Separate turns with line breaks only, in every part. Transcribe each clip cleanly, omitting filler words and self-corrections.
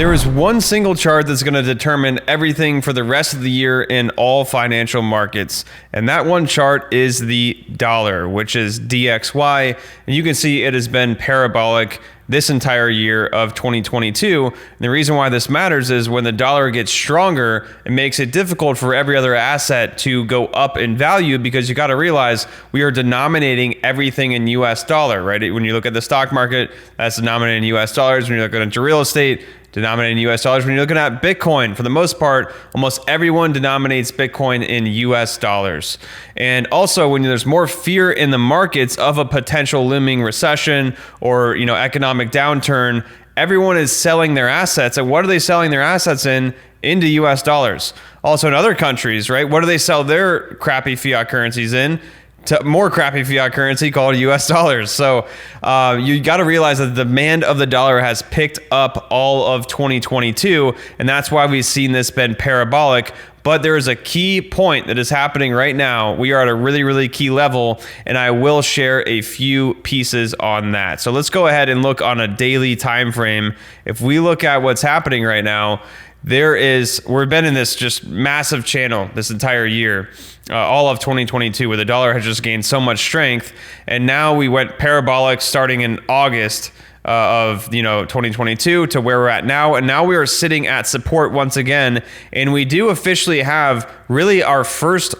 There is one single chart that's going to determine everything for the rest of the year in all financial markets. And that one chart is the dollar, which is DXY. And you can see it has been parabolic this entire year of 2022. And the reason why this matters is when the dollar gets stronger, it makes it difficult for every other asset to go up in value, because you got to realize we are denominating everything in US dollar, right? When you look at the stock market, that's denominated in US dollars. When you're looking into real estate, denominated in US dollars. When you're looking at Bitcoin, for the most part, almost everyone denominates Bitcoin in US dollars. And also, when there's more fear in the markets of a potential looming recession or, economic downturn, everyone is selling their assets. And what are they selling their assets in? Into US dollars. Also in other countries, right? What do they sell their crappy fiat currencies in? To more crappy fiat currency called US dollars. So you got to realize that the demand of the dollar has picked up all of 2022, and that's why we've seen this been parabolic. But there is a key point that is happening right now. We are at a really, really key level, and I will share a few pieces on that. So let's go ahead and look on a daily time frame. If we look at what's happening right now, we've been in this just massive channel this entire year, all of 2022, where the dollar has just gained so much strength. And now we went parabolic starting in August of 2022 to where we're at now. And now we are sitting at support once again. And we do officially have really our first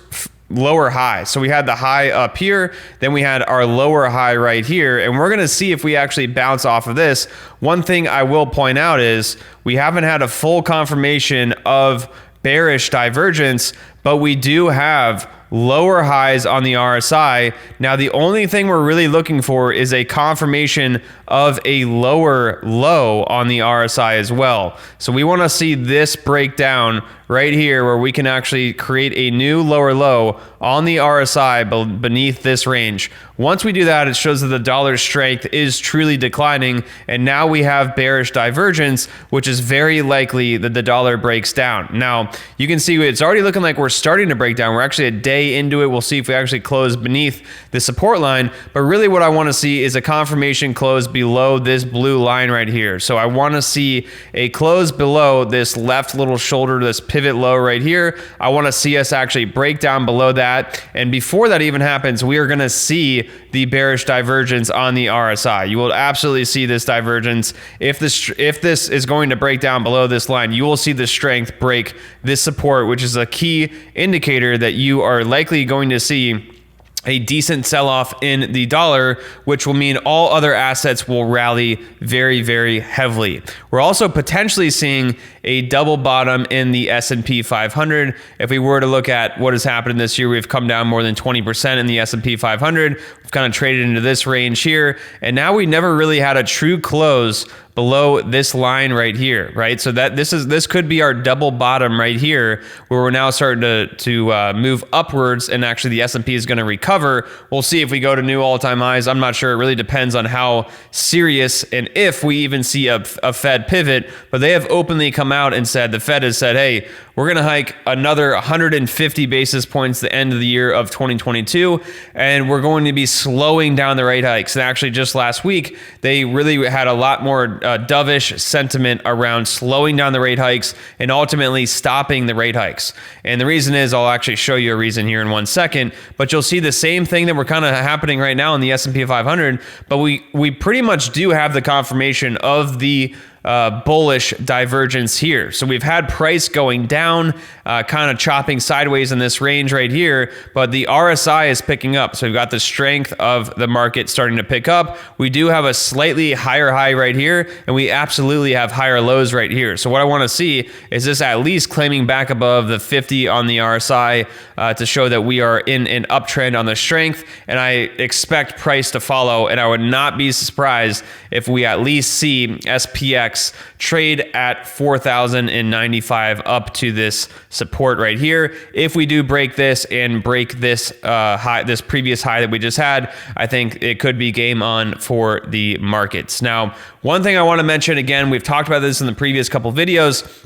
lower high. So we had the high up here, then we had our lower high right here, and we're going to see if we actually bounce off of this. One thing I will point out is we haven't had a full confirmation of bearish divergence, but we do have lower highs on the RSI. Now, the only thing we're really looking for is a confirmation of a lower low on the RSI as well. So we want to see this break down right here, where we can actually create a new lower low on the RSI beneath this range. Once we do that, it shows that the dollar's strength is truly declining, and now we have bearish divergence, which is very likely that the dollar breaks down. Now, you can see it's already looking like we're starting to break down. We're actually a day into it. We'll see if we actually close beneath the support line, but really what I want to see is a confirmation close below this blue line right here. So I want to see a close below this left little shoulder, this pivot low right here. I want to see us actually break down below that. And before that even happens, we are going to see the bearish divergence on the RSI. You will absolutely see this divergence. If this is going to break down below this line, you will see the strength break this support, which is a key indicator that you are likely going to see a decent sell-off in the dollar, which will mean all other assets will rally very, very heavily. We're also potentially seeing a double bottom in the S&P 500. If we were to look at what has happened this year, we've come down more than 20% in the S&P 500. We've kind of traded into this range here, and now we never really had a true close below this line right here, right? So that this could be our double bottom right here, where we're now starting to move upwards, and actually the S&P is going to recover. We'll see if we go to new all-time highs. I'm not sure. It really depends on how serious and if we even see a Fed pivot. But they have openly come out and said, the Fed has said, hey, we're going to hike another 150 basis points the end of the year of 2022, and we're going to be slowing down the rate hikes. And actually, just last week, they really had a lot more dovish sentiment around slowing down the rate hikes and ultimately stopping the rate hikes. And the reason is, I'll actually show you a reason here in 1 second, but you'll see the same thing that we're kind of happening right now in the S&P 500, but we pretty much do have the confirmation of the bullish divergence here. So we've had price going down, kind of chopping sideways in this range right here, but the RSI is picking up. So we've got the strength of the market starting to pick up. We do have a slightly higher high right here, and we absolutely have higher lows right here. So what I want to see is this at least claiming back above the 50 on the RSI to show that we are in an uptrend on the strength, and I expect price to follow, and I would not be surprised if we at least see SPX trade at 4,095 up to this support right here. If we do break this and break this high, this previous high that we just had, I think it could be game on for the markets. Now, one thing I want to mention again, we've talked about this in the previous couple videos.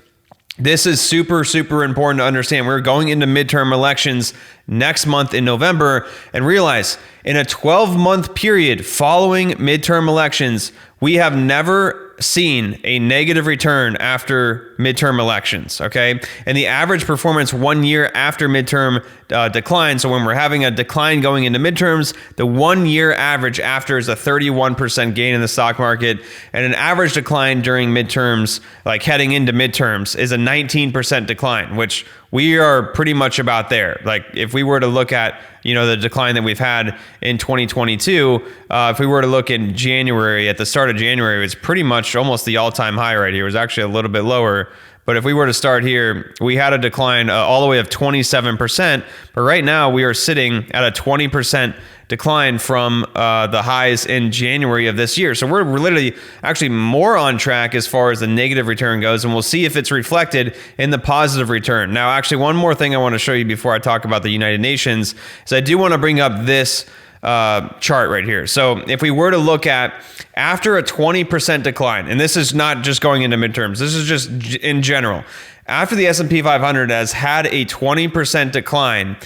This is super, super important to understand. We're going into midterm elections next month in November, and realize in a 12-month period following midterm elections, we have never seen a negative return after midterm elections, okay? And the average performance 1 year after midterm decline, so when we're having a decline going into midterms, the 1 year average after is a 31% gain in the stock market, and an average decline during midterms, like heading into midterms, is a 19% decline, which we are pretty much about there. Like if we were to look at, the decline that we've had in 2022, if we were to look in January, at the start of January, it's pretty much almost the all-time high right here. It was actually a little bit lower. But if we were to start here, we had a decline all the way of 27%. But right now we are sitting at a 20% decline from the highs in January of this year. So we're literally actually more on track as far as the negative return goes. And we'll see if it's reflected in the positive return. Now, actually, one more thing I want to show you before I talk about the United Nations is I do want to bring up this chart right here. So if we were to look at after a 20% decline, and this is not just going into midterms, this is just in general, after the S&P 500 has had a 20% decline,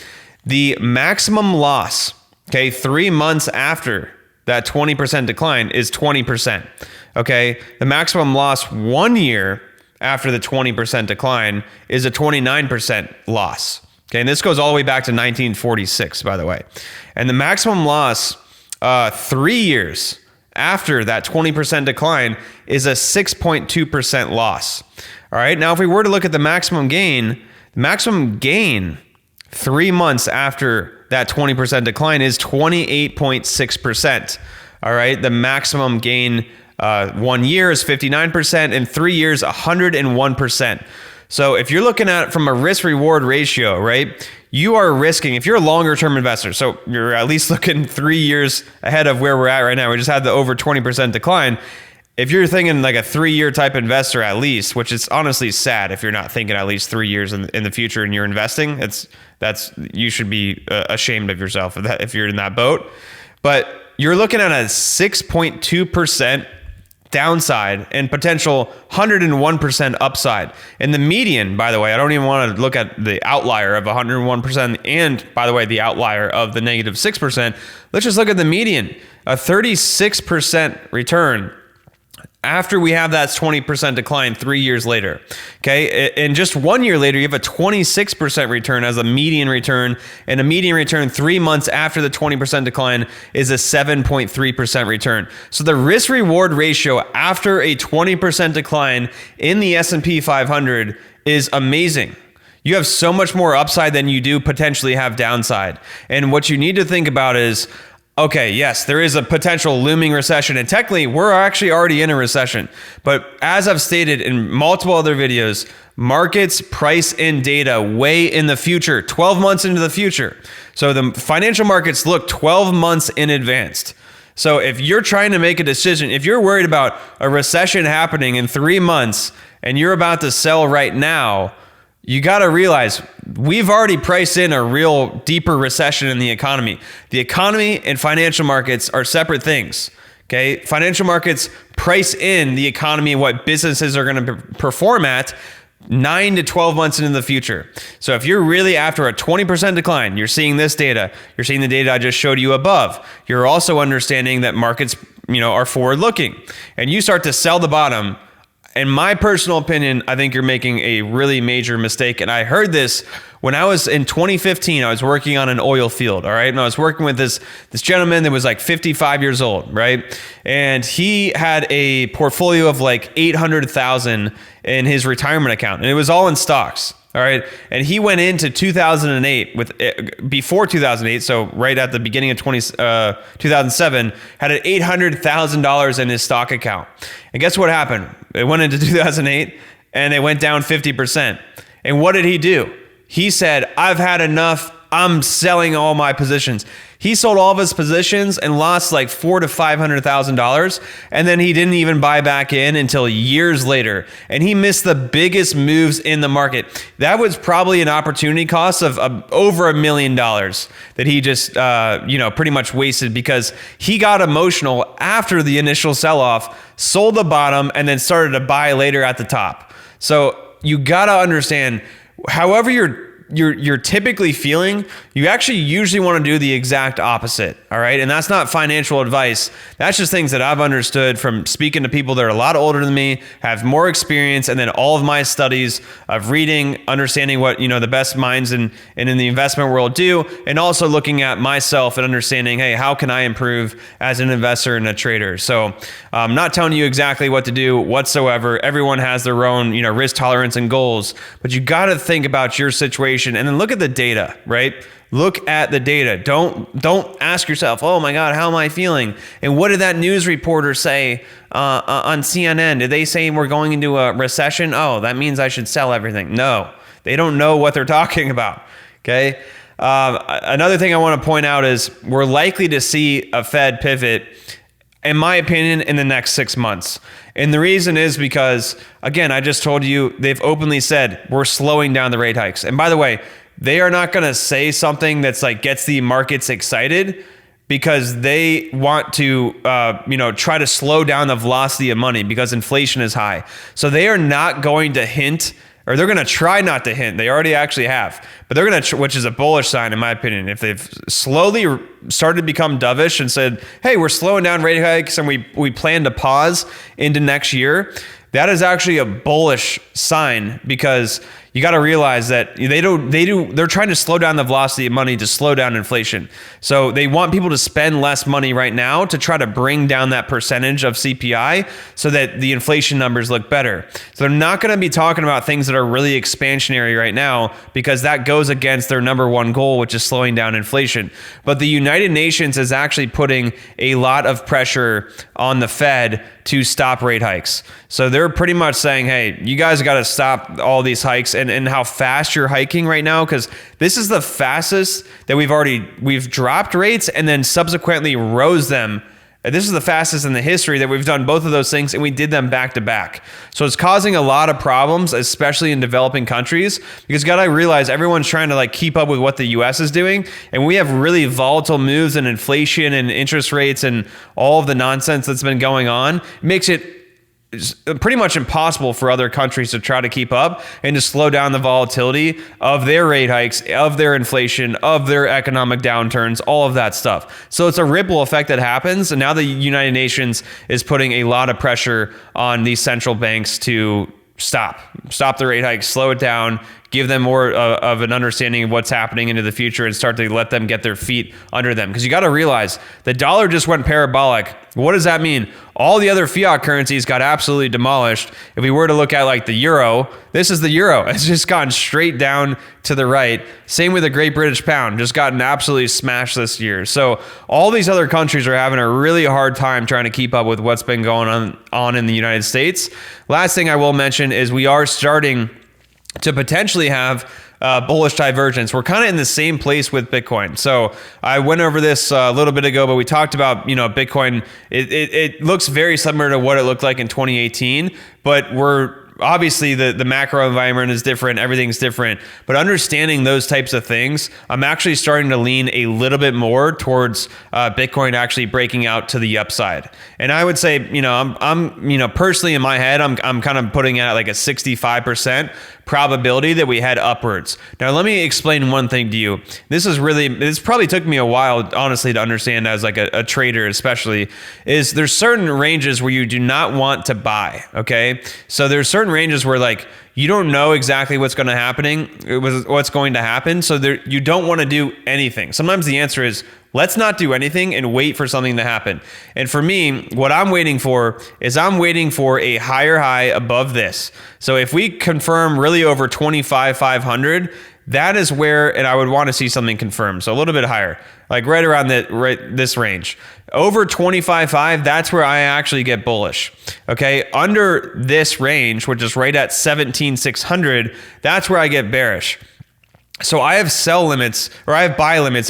the maximum loss, okay, 3 months after that 20% decline is 20%. Okay, the maximum loss 1 year after the 20% decline is a 29% loss. Okay, and this goes all the way back to 1946, by the way. And the maximum loss 3 years after that 20% decline is a 6.2% loss. All right, now if we were to look at the maximum gain 3 months after that 20% decline is 28.6%. All right, the maximum gain 1 year is 59%, and 3 years 101%. So if you're looking at it from a risk reward ratio, right, you are risking, if you're a longer term investor, so you're at least looking 3 years ahead of where we're at right now. We just had the over 20% decline. If you're thinking like a 3-year type investor at least, which is honestly sad if you're not thinking at least 3 years in the future and you're investing, you should be ashamed of yourself if you're in that boat. But you're looking at a 6.2% downside and potential 101% upside. And the median, by the way, I don't even want to look at the outlier of 101% and, by the way, the outlier of the negative 6%. Let's just look at the median, a 36% return after we have that 20% decline 3 years later. Okay, and just 1 year later, you have a 26% return as a median return, and a median return 3 months after the 20% decline is a 7.3% return. So the risk reward ratio after a 20% decline in the S&P 500 is amazing. You have so much more upside than you do potentially have downside. And what you need to think about is, okay, yes, there is a potential looming recession, and technically we're actually already in a recession. But as I've stated in multiple other videos, markets price in data way in the future, 12 months into the future. So the financial markets look 12 months in advance. So if you're trying to make a decision, if you're worried about a recession happening in 3 months and you're about to sell right now, you got to realize we've already priced in a real deeper recession in the economy. The economy and financial markets are separate things. Okay, financial markets price in the economy and what businesses are going to perform at 9 to 12 months into the future. So if you're really after a 20% decline, you're seeing this data, you're seeing the data I just showed you above. You're also understanding that markets, are forward looking, and you start to sell the bottom. In my personal opinion, I think you're making a really major mistake. And I heard this when I was in 2015, I was working on an oil field, all right? And I was working with this gentleman that was like 55 years old, right? And he had a portfolio of like 800,000 in his retirement account, and it was all in stocks. All right. And he went into 2008 before 2008. So right at the beginning of 2007, had an $800,000 in his stock account. And guess what happened? It went into 2008 and it went down 50%. And what did he do? He said, I've had enough. I'm selling all my positions. He sold all of his positions and lost like $400,000 to $500,000, and then he didn't even buy back in until years later. And he missed the biggest moves in the market. That was probably an opportunity cost of over $1 million that he just pretty much wasted because he got emotional after the initial sell-off, sold the bottom, and then started to buy later at the top. So you gotta understand, however you're you're typically feeling, you actually usually want to do the exact opposite. All right. And that's not financial advice. That's just things that I've understood from speaking to people that are a lot older than me, have more experience, and then all of my studies of reading, understanding what, the best minds in the investment world do, and also looking at myself and understanding, hey, how can I improve as an investor and a trader? So I'm not telling you exactly what to do whatsoever. Everyone has their own, risk tolerance and goals, but you got to think about your situation and then look at the data, right? Look at the data. Don't ask yourself, oh my God, how am I feeling? And what did that news reporter say on CNN? Did they say we're going into a recession? Oh, that means I should sell everything. No, they don't know what they're talking about. Okay. Another thing I want to point out is we're likely to see a Fed pivot, in my opinion, in the next 6 months. And the reason is because, again, I just told you, they've openly said we're slowing down the rate hikes. And by the way, they are not going to say something that's like gets the markets excited, because they want to, try to slow down the velocity of money because inflation is high. So they are not going to hint, or they're going to try not to hint. They already actually have, but they're going to, which is a bullish sign in my opinion. If they've slowly started to become dovish and said, hey, we're slowing down rate hikes and we plan to pause into next year, that is actually a bullish sign, because you got to realize that they're trying to slow down the velocity of money to slow down inflation. So they want people to spend less money right now to try to bring down that percentage of CPI so that the inflation numbers look better. So they're not going to be talking about things that are really expansionary right now, because that goes against their number one goal, which is slowing down inflation. But the United Nations is actually putting a lot of pressure on the Fed to stop rate hikes. So they're pretty much saying, hey, you guys got to stop all these hikes and how fast you're hiking right now, because this is the fastest that we've dropped rates and then subsequently rose them. This is the fastest in the history that we've done both of those things, and we did them back to back. So it's causing a lot of problems, especially in developing countries, because you got to realize everyone's trying to keep up with what the US is doing, and we have really volatile moves in inflation and interest rates and all of the nonsense that's been going on. It makes it pretty much impossible for other countries to try to keep up and to slow down the volatility of their rate hikes, of their inflation, of their economic downturns, all of that stuff. So it's a ripple effect that happens. And now the United Nations is putting a lot of pressure on these central banks to stop the rate hikes, slow it down, give them more of an understanding of what's happening into the future, and start to let them get their feet under them. Because you got to realize the dollar just went parabolic. What does that mean? All the other fiat currencies got absolutely demolished. If we were to look at the euro, this is the euro. It's just gone straight down to the right. Same with the Great British Pound, just gotten absolutely smashed this year. So all these other countries are having a really hard time trying to keep up with what's been going on in the United States. Last thing I will mention is we are starting to potentially have bullish divergence. We're kind of in the same place with Bitcoin. So I went over this a little bit ago, but we talked about, Bitcoin. It looks very similar to what it looked like in 2018, but we're obviously the macro environment is different. Everything's different, but understanding those types of things, I'm actually starting to lean a little bit more towards Bitcoin actually breaking out to the upside. And I would say, I'm personally in my head, I'm kind of putting it at a 65% probability that we head upwards. Now, let me explain one thing to you. This probably took me a while, honestly, to understand as a trader, especially, is there's certain ranges where you do not want to buy. Okay. So there's certain ranges where you don't know exactly what's going to happen. So you don't want to do anything. Sometimes the answer is, let's not do anything and wait for something to happen. And for me, what I'm waiting for is a higher high above this. So if we confirm really over 25,500, that is where, and I would want to see something confirmed. So a little bit higher, right around this range. Over 25.5, that's where I actually get bullish. Okay, under this range, which is right at 17,600, that's where I get bearish. So I have buy limits,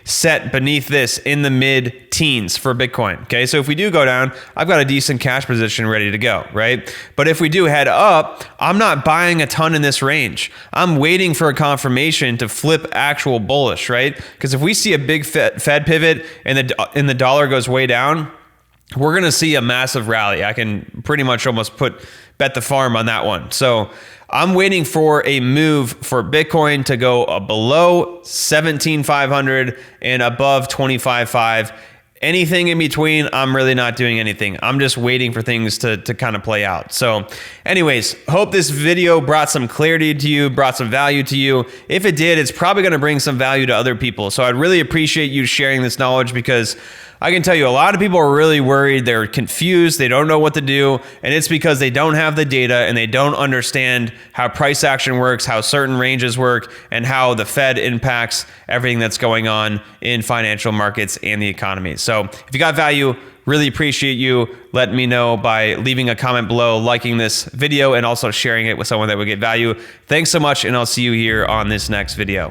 set beneath this in the mid-teens for Bitcoin. Okay, so if we do go down, I've got a decent cash position ready to go, right? But if we do head up, I'm not buying a ton in this range. I'm waiting for a confirmation to flip actual bullish, right? Because if we see a big Fed pivot and the dollar goes way down, we're going to see a massive rally. I can pretty much almost bet the farm on that one. So I'm waiting for a move for Bitcoin to go below 17,500 and above 25,500. Anything in between, I'm really not doing anything. I'm just waiting for things to kind of play out. So anyways, hope this video brought some clarity to you, brought some value to you. If it did, it's probably going to bring some value to other people. So I'd really appreciate you sharing this knowledge, because I can tell you a lot of people are really worried. They're confused. They don't know what to do. And it's because they don't have the data and they don't understand how price action works, how certain ranges work, and how the Fed impacts everything that's going on in financial markets and the economy. So if you got value, really appreciate you letting me know by leaving a comment below, liking this video, and also sharing it with someone that would get value. Thanks so much, and I'll see you here on this next video.